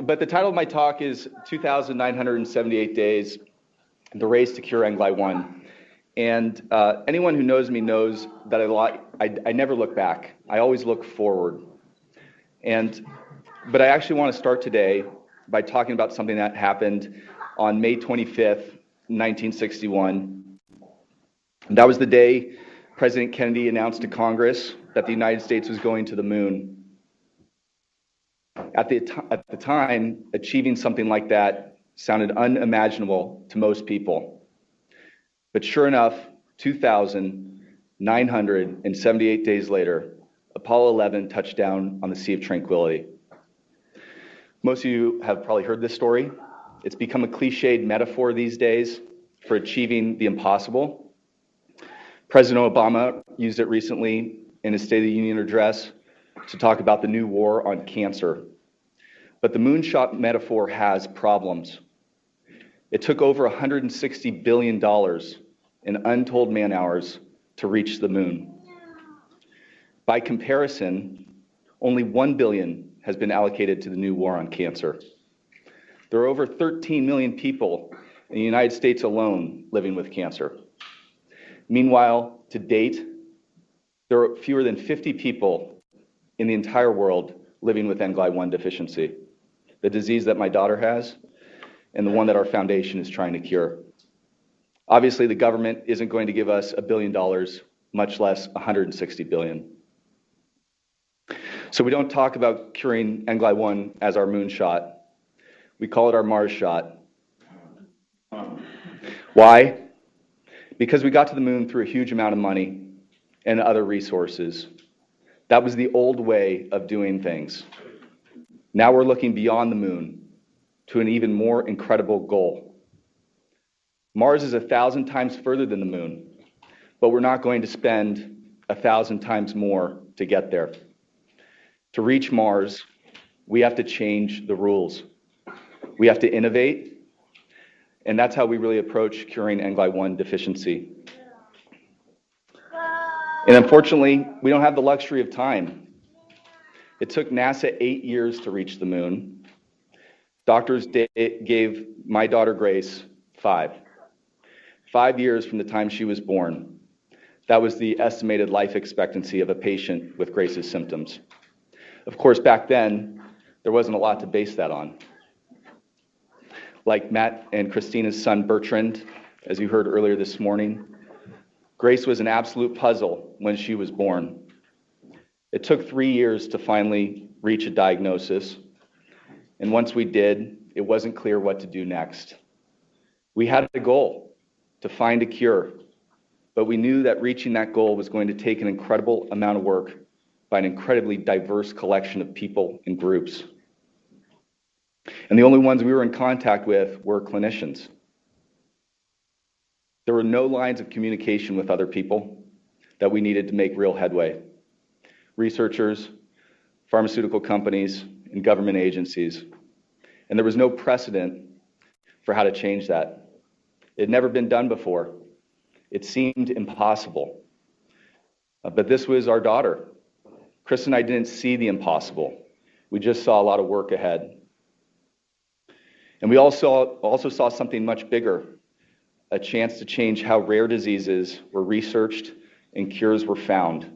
But the title of my talk is 2,978 Days, The Race to Cure NGLY1. And anyone who knows me knows that I never look back. I always look forward. But I actually want to start today by talking about something that happened on May 25th, 1961. And that was the day President Kennedy announced to Congress that the United States was going to the moon. At the time, achieving something like that sounded unimaginable to most people. But sure enough, 2,978 days later, Apollo 11 touched down on the Sea of Tranquility. Most of you have probably heard this story. It's become a cliched metaphor these days for achieving the impossible. President Obama used it recently in his State of the Union address to talk about the new war on cancer. But the moonshot metaphor has problems. It took over $160 billion in untold man-hours to reach the moon. By comparison, only $1 billion has been allocated to the new war on cancer. There are over 13 million people in the United States alone living with cancer. Meanwhile, to date, there are fewer than 50 people in the entire world living with NGLY1 deficiency, the disease that my daughter has and the one that our foundation is trying to cure. Obviously, the government isn't going to give us $1 billion, much less $160 billion. So we don't talk about curing NGLY1 as our moonshot. We call it our Mars shot. Why? Because we got to the moon through a huge amount of money and other resources. That was the old way of doing things. Now we're looking beyond the moon to an even more incredible goal. Mars is 1,000 times further than the moon, but we're not going to spend 1,000 times more to get there. To reach Mars, we have to change the rules. We have to innovate, and that's how we really approach curing NGLY1 deficiency. And unfortunately, we don't have the luxury of time. It took NASA 8 years to reach the moon. Doctors gave my daughter Grace 5. 5 years from the time she was born. That was the estimated life expectancy of a patient with Grace's symptoms. Of course, back then, there wasn't a lot to base that on. Like Matt and Christina's son, Bertrand, as you heard earlier this morning, Grace was an absolute puzzle when she was born. It took 3 years to finally reach a diagnosis, and once we did, it wasn't clear what to do next. We had a goal to find a cure, but we knew that reaching that goal was going to take an incredible amount of work by an incredibly diverse collection of people and groups. And the only ones we were in contact with were clinicians. There were no lines of communication with other people that we needed to make real headway. Researchers, pharmaceutical companies, and government agencies. And there was no precedent for how to change that. It had never been done before. It seemed impossible. But this was our daughter. Chris and I didn't see the impossible. We just saw a lot of work ahead. And we also saw something much bigger, a chance to change how rare diseases were researched and cures were found.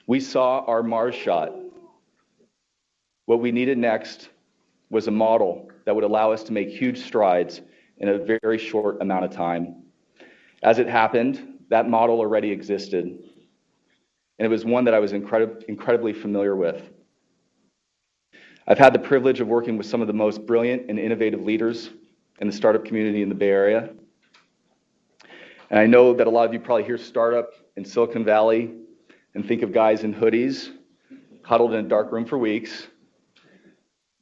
We saw our Mars shot. What we needed next was a model that would allow us to make huge strides in a very short amount of time. As it happened, that model already existed, and it was one that I was incredibly familiar with. I've had the privilege of working with some of the most brilliant and innovative leaders in the startup community in the Bay Area. And I know that a lot of you probably hear startup in Silicon Valley and think of guys in hoodies, huddled in a dark room for weeks,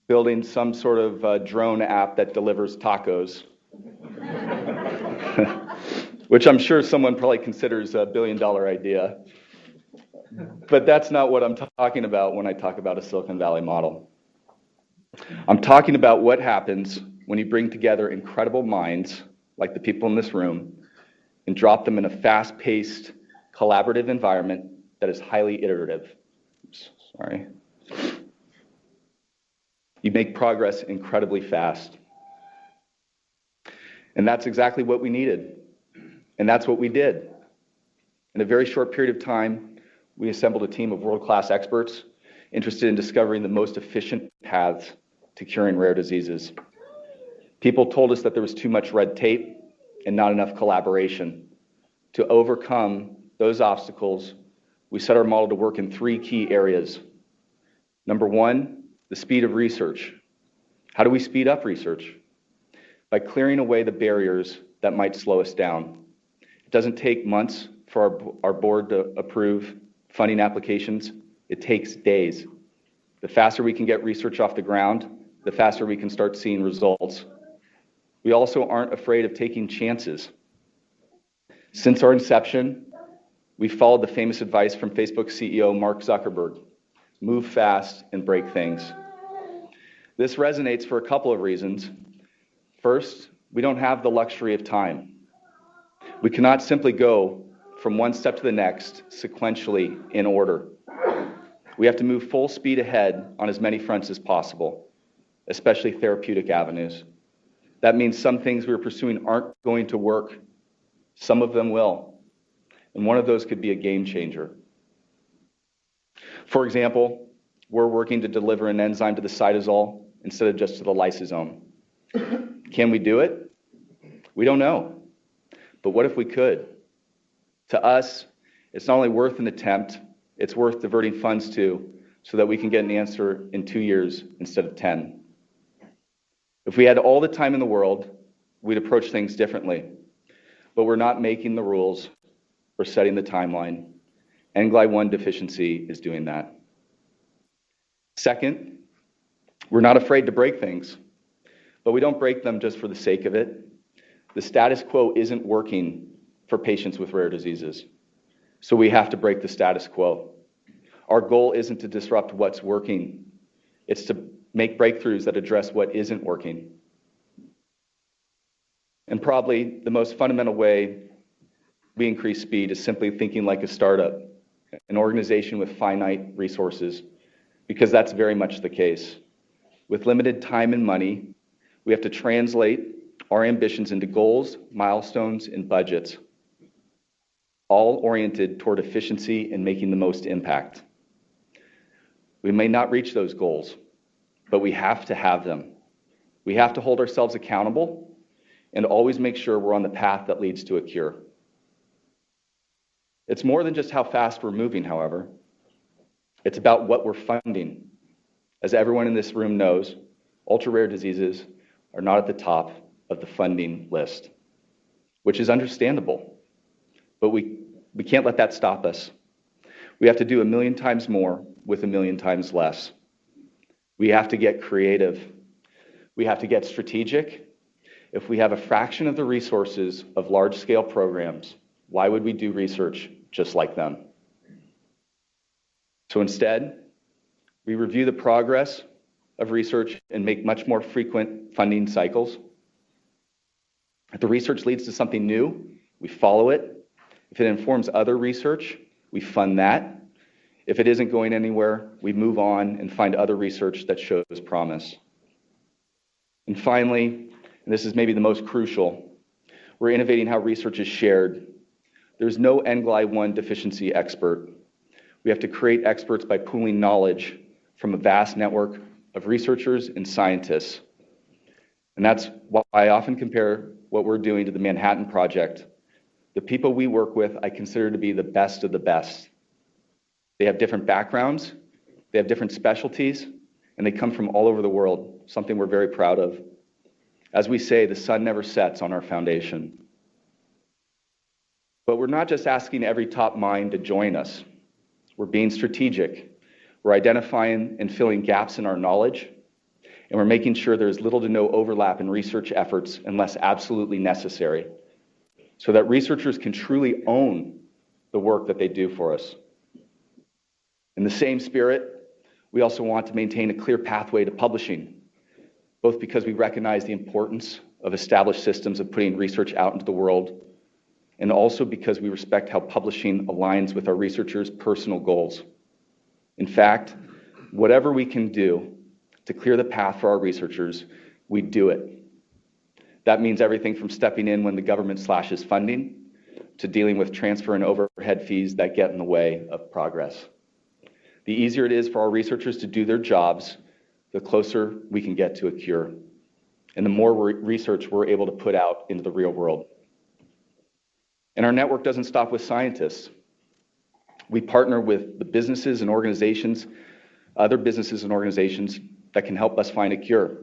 building some sort of drone app that delivers tacos, which I'm sure someone probably considers a billion-dollar idea. But that's not what I'm talking about when I talk about a Silicon Valley model. I'm talking about what happens when you bring together incredible minds, like the people in this room, and drop them in a fast-paced, collaborative environment that is highly iterative. Oops, sorry. You make progress incredibly fast. And that's exactly what we needed. And that's what we did. In a very short period of time, we assembled a team of world-class experts interested in discovering the most efficient paths to curing rare diseases. People told us that there was too much red tape and not enough collaboration. To overcome those obstacles, we set our model to work in 3 key areas. Number 1, the speed of research. How do we speed up research? By clearing away the barriers that might slow us down. It doesn't take months for our board to approve funding applications. It takes days. The faster we can get research off the ground, the faster we can start seeing results. We also aren't afraid of taking chances. Since our inception, we've followed the famous advice from Facebook CEO Mark Zuckerberg: move fast and break things. This resonates for a couple of reasons. First, we don't have the luxury of time. We cannot simply go from one step to the next sequentially in order. We have to move full speed ahead on as many fronts as possible, especially therapeutic avenues. That means some things we're pursuing aren't going to work. Some of them will. And one of those could be a game changer. For example, we're working to deliver an enzyme to the cytosol instead of just to the lysosome. Can we do it? We don't know. But what if we could? To us, it's not only worth an attempt, it's worth diverting funds to so that we can get an answer in 2 years instead of 10. If we had all the time in the world, we'd approach things differently. But we're not making the rules, we're setting the timeline. NGLY1 Deficiency is doing that. Second, we're not afraid to break things, but we don't break them just for the sake of it. The status quo isn't working for patients with rare diseases, so we have to break the status quo. Our goal isn't to disrupt what's working, it's to make breakthroughs that address what isn't working. And probably the most fundamental way we increase speed is simply thinking like a startup, an organization with finite resources, because that's very much the case. With limited time and money, we have to translate our ambitions into goals, milestones, and budgets, all oriented toward efficiency and making the most impact. We may not reach those goals, but we have to have them. We have to hold ourselves accountable and always make sure we're on the path that leads to a cure. It's more than just how fast we're moving, however. It's about what we're funding. As everyone in this room knows, ultra-rare diseases are not at the top of the funding list, which is understandable, but we can't let that stop us. We have to do 1,000,000 times more with 1,000,000 times less. We have to get creative. We have to get strategic. If we have a fraction of the resources of large-scale programs, why would we do research just like them? So instead, we review the progress of research and make much more frequent funding cycles. If the research leads to something new, we follow it. If it informs other research, we fund that. If it isn't going anywhere, we move on and find other research that shows promise. And finally, and this is maybe the most crucial, we're innovating how research is shared. There's no NGLY1 deficiency expert. We have to create experts by pooling knowledge from a vast network of researchers and scientists. And that's why I often compare what we're doing to the Manhattan Project. The people we work with, I consider to be the best of the best. They have different backgrounds, they have different specialties, and they come from all over the world, something we're very proud of. As we say, the sun never sets on our foundation. But we're not just asking every top mind to join us. We're being strategic. We're identifying and filling gaps in our knowledge, and we're making sure there's little to no overlap in research efforts unless absolutely necessary, so that researchers can truly own the work that they do for us. In the same spirit, we also want to maintain a clear pathway to publishing, both because we recognize the importance of established systems of putting research out into the world, and also because we respect how publishing aligns with our researchers' personal goals. In fact, whatever we can do to clear the path for our researchers, we do it. That means everything from stepping in when the government slashes funding to dealing with transfer and overhead fees that get in the way of progress. The easier it is for our researchers to do their jobs, the closer we can get to a cure, and the more research we're able to put out into the real world. And our network doesn't stop with scientists. We partner with the businesses and organizations, other businesses and organizations that can help us find a cure,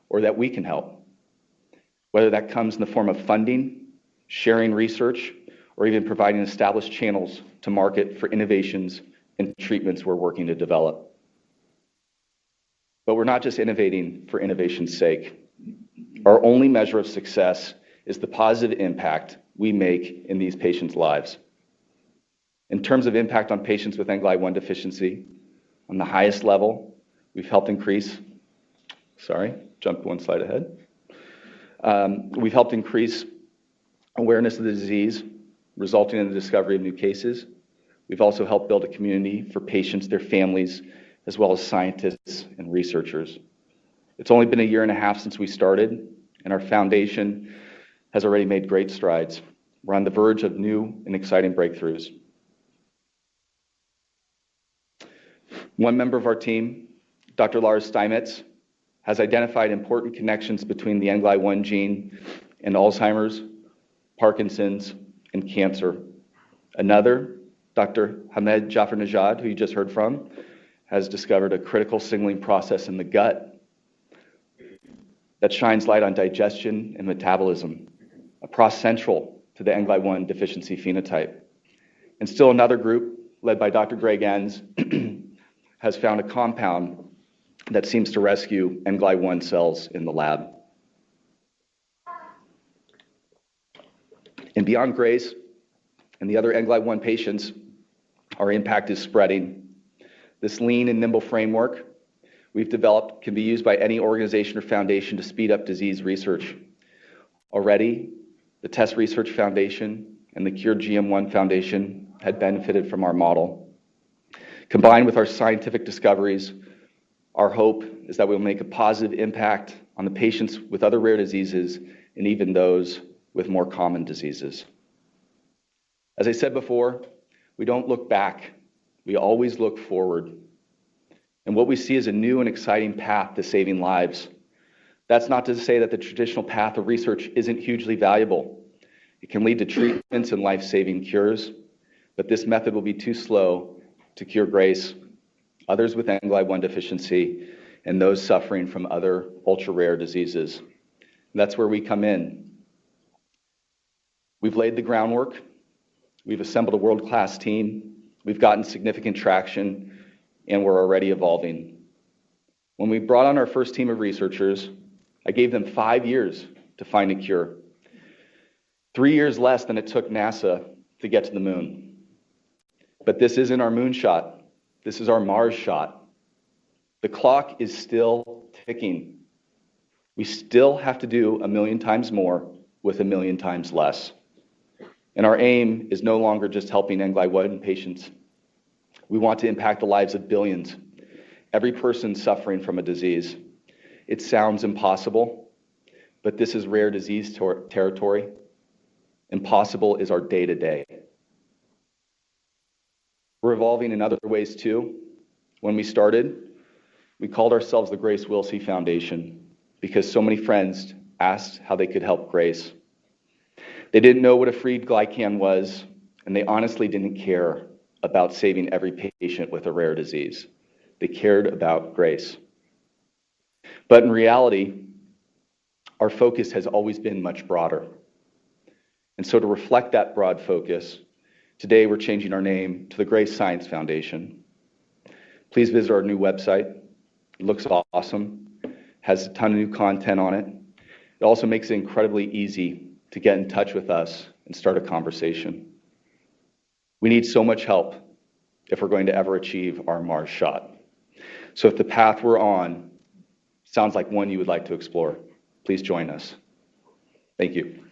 or that we can help. Whether that comes in the form of funding, sharing research, or even providing established channels to market for innovations and treatments we're working to develop. But we're not just innovating for innovation's sake. Our only measure of success is the positive impact we make in these patients' lives. In terms of impact on patients with NGLY1 deficiency, on the highest level, we've helped increase, jumped one slide ahead. We've helped increase awareness of the disease, resulting in the discovery of new cases. We've also helped build a community for patients, their families, as well as scientists and researchers. It's only been a year and a half since we started, and our foundation has already made great strides. We're on the verge of new and exciting breakthroughs. One member of our team, Dr. Lars Steinmetz, has identified important connections between the NGLY1 gene and Alzheimer's, Parkinson's, and cancer. Another, Dr. Hamed Jafar-Najad, who you just heard from, has discovered a critical signaling process in the gut that shines light on digestion and metabolism, a process central to the NGLY1 deficiency phenotype. And still another group, led by Dr. Greg Enns, has found a compound that seems to rescue NGLY1 cells in the lab. And beyond Grace and the other NGLY1 patients, our impact is spreading. This lean and nimble framework we've developed can be used by any organization or foundation to speed up disease research. Already, the Test Research Foundation and the Cure GM1 Foundation had benefited from our model. Combined with our scientific discoveries, our hope is that we'll make a positive impact on the patients with other rare diseases and even those with more common diseases. As I said before, we don't look back, we always look forward. And what we see is a new and exciting path to saving lives. That's not to say that the traditional path of research isn't hugely valuable. It can lead to treatments and life-saving cures, but this method will be too slow to cure Grace, others with NGLY1 deficiency, and those suffering from other ultra-rare diseases. And that's where we come in. We've laid the groundwork. We've assembled a world-class team. We've gotten significant traction, and we're already evolving. When we brought on our first team of researchers, I gave them 5 years to find a cure. 3 years less than it took NASA to get to the moon. But this isn't our moonshot. This is our Mars shot. The clock is still ticking. We still have to do 1 million times more with 1 million times less. And our aim is no longer just helping NGLY1 patients. We want to impact the lives of billions, every person suffering from a disease. It sounds impossible, but this is rare disease territory. Impossible is our day-to-day. We're evolving in other ways too. When we started, we called ourselves the Grace Wilsey Foundation because so many friends asked how they could help Grace. They didn't know what a freed glycan was, and they honestly didn't care about saving every patient with a rare disease. They cared about Grace. But in reality, our focus has always been much broader. And so to reflect that broad focus, today we're changing our name to the Grace Science Foundation. Please visit our new website. It looks awesome, has a ton of new content on it. It also makes it incredibly easy to get in touch with us and start a conversation. We need so much help if we're going to ever achieve our Mars shot. So if the path we're on sounds like one you would like to explore, please join us. Thank you.